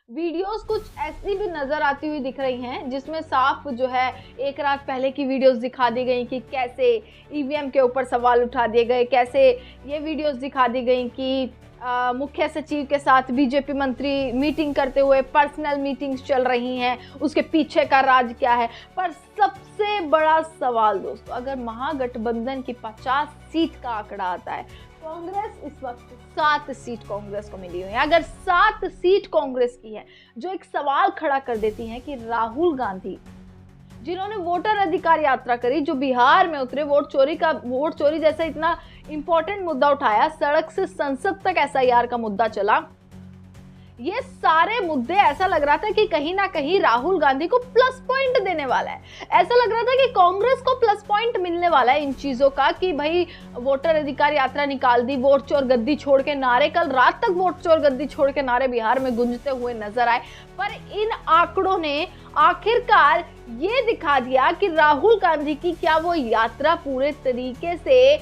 Videos कुछ ऐसी भी नजर आती हुई दिख रही हैं जिसमें साफ जो है एक रात पहले की वीडियोस दिखा दी गई कि कैसे ईवीएम के ऊपर सवाल उठा दिए गए, कैसे ये वीडियोस दिखा दी गई कि मुख्य सचिव के साथ बीजेपी मंत्री मीटिंग करते हुए पर्सनल मीटिंग्स चल रही हैं, उसके पीछे का राज क्या है। पर सबसे बड़ा सवाल दोस्तों, अगर महागठबंधन की 50 सीट का आंकड़ा आता है, कांग्रेस इस वक्त 7 सीट कांग्रेस को मिली हुई है। अगर 7 सीट कांग्रेस की है, जो एक सवाल खड़ा कर देती है कि राहुल गांधी जिन्होंने वोटर अधिकार यात्रा करी, जो बिहार में उतरे, वोट चोरी जैसा इतना इंपॉर्टेंट मुद्दा उठाया, सड़क से संसद तक एसआईआर का मुद्दा चला, ये सारे मुद्दे ऐसा लग रहा था कि कहीं ना कहीं राहुल गांधी को प्लस पॉइंट देने वाला है। ऐसा लग रहा था कि कांग्रेस को प्लस पॉइंट मिलने वाला है इन चीजों का कि भाई वोटर अधिकार यात्रा निकाल दी, वोट चोर गद्दी छोड़ के नारे, कल रात तक वोट चोर गद्दी छोड़ के नारे बिहार में गूंजते हुए नजर आए। पर इन आंकड़ों ने आखिरकार ये दिखा दिया कि राहुल गांधी की क्या वो यात्रा पूरे तरीके से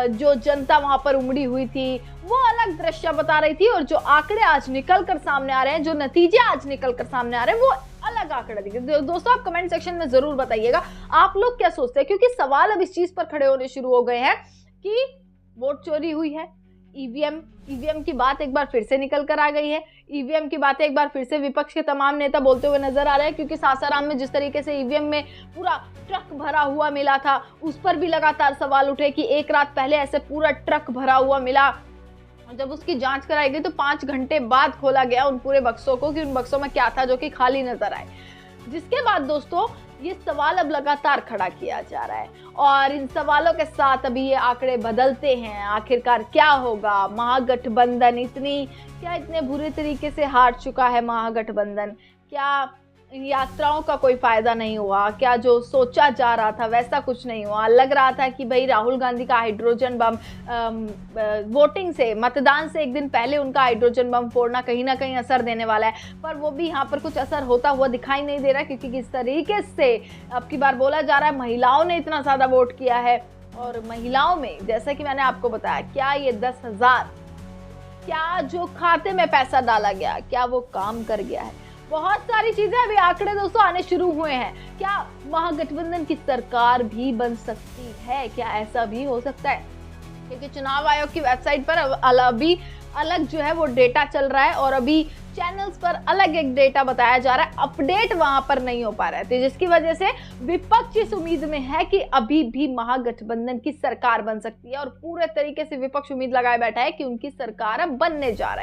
जो जनता वहां पर उमड़ी हुई थी वो अलग दृश्य बता रही थी, और जो आंकड़े आज निकल कर सामने आ रहे हैं, जो नतीजे आज निकल कर सामने आ रहे हैं, वो अलग आंकड़े दिखे। दोस्तों आप कमेंट सेक्शन में जरूर बताइएगा आप लोग क्या सोचते हैं, क्योंकि सवाल अब इस चीज पर खड़े होने शुरू हो गए हैं कि वोट चोरी हुई है, ईवीएम की बात एक बार फिर से निकल कर आ गई है। ईवीएम की बातें एक बार फिर से विपक्ष के तमाम नेता बोलते हुए नजर आ रहे हैं, क्योंकि सासाराम में जिस तरीके से ईवीएम में पूरा ट्रक भरा हुआ मिला था, उस पर भी लगातार सवाल उठे कि एक रात पहले ऐसे पूरा ट्रक भरा हुआ मिला। जब उसकी जांच कराई गई तो 5 घंटे बाद खोला गया उन पूरे बक्सों को कि उन बक्सों में क्या था, जो कि खाली नजर आए। जिसके बाद दोस्तों ये सवाल अब लगातार खड़ा किया जा रहा है, और इन सवालों के साथ अभी ये आंकड़े बदलते हैं। आखिरकार क्या होगा? महागठबंधन इतने बुरे तरीके से हार चुका है महागठबंधन? क्या इन यात्राओं का कोई फायदा नहीं हुआ? क्या जो सोचा जा रहा था वैसा कुछ नहीं हुआ? लग रहा था कि भाई राहुल गांधी का हाइड्रोजन बम वोटिंग से, मतदान से एक दिन पहले उनका हाइड्रोजन बम फोड़ना कहीं ना कहीं असर देने वाला है, पर वो भी यहाँ पर कुछ असर होता हुआ दिखाई नहीं दे रहा, क्योंकि किस तरीके से अब की बार बोला जा रहा है महिलाओं ने इतना ज्यादा वोट किया है। और महिलाओं में जैसा कि मैंने आपको बताया, क्या ये 10,000, क्या जो खाते में पैसा डाला गया, क्या वो काम कर गया है? बहुत सारी चीजें अभी आंकड़े दोस्तों आने शुरू हुए हैं। क्या महागठबंधन की सरकार भी बन सकती है? क्या ऐसा भी हो सकता है? क्योंकि चुनाव आयोग की वेबसाइट पर अभी अलग जो है वो डेटा चल रहा है, और अभी चैनल्स पर अलग एक डेटा बताया जा रहा है, अपडेट वहां पर नहीं हो पा रहे थे, जिसकी वजह से विपक्ष इस उम्मीद में है कि अभी भी महागठबंधन की सरकार बन सकती है, और पूरे तरीके से विपक्ष उम्मीद लगाए बैठा है कि उनकी सरकार अब बनने जा रही है।